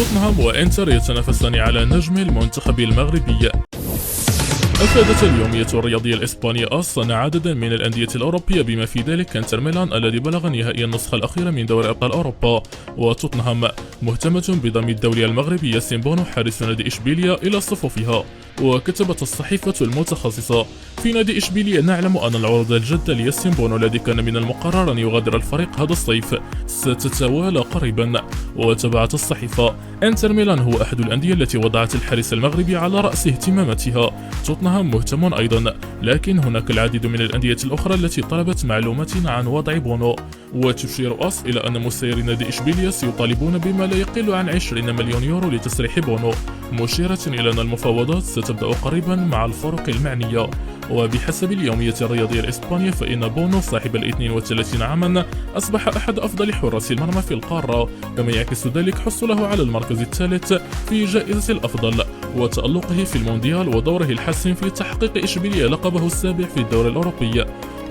توتنهام وإنتر يتنافسان على نجم المنتخب المغربي. أفادت اليومية الرياضية الإسبانية AS أن عددا من الأندية الأوروبية بما في ذلك إنتر ميلان الذي بلغ نهائي النسخة الأخيرة من دوري أبطال أوروبا، وتوتنهام مهتمة بضم الدولي المغربي ياسين بونو حارس نادي إشبيلية إلى صفوفها. وكتبت الصحيفة المتخصصة: في نادي إشبيلية نعلم أن العروض الجادة لياسين بونو الذي كان من المقرر أن يغادر الفريق هذا الصيف ستتوالى قريبا. وتبعت الصحيفة: إنتر ميلان هو أحد الأندية التي وضعت الحارس المغربي على رأس اهتماماتها. توتنهام مهتم أيضا، لكن هناك العديد من الأندية الأخرى التي طلبت معلومات عن وضع بونو. وتشير AS إلى أن مسيري نادي إشبيلية سيطالبون بما لا يقل عن 20 مليون يورو لتسريح بونو، مشيرة إلى أن المفاوضات ستبدأ قريبا مع الفرق المعنية. وبحسب اليومية الرياضية الإسبانية فإن بونو صاحب 32 عاما أصبح أحد أفضل حراس المرمى في القارة، كما يعكس ذلك حصوله على المركز الثالث في جائزة الأفضل وتألقه في المونديال ودوره الحاسم في تحقيق إشبيلية لقبه السابع في الدوري الأوروبي.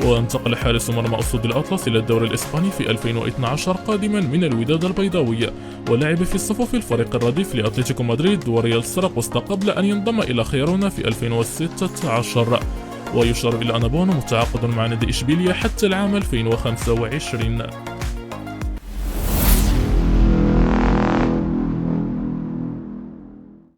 وانتقل حارس مرمى أسود الأطلس إلى الدوري الإسباني في 2012 قادما من الوداد البيضاوي، ولعب في صفوف الفريق الرديف لأتلتيكو مدريد وريال سراغوستا قبل أن ينضم إلى خيرونا في 2016. ويشار إلى أن بونو متعاقد مع نادي إشبيلية حتى العام 2025.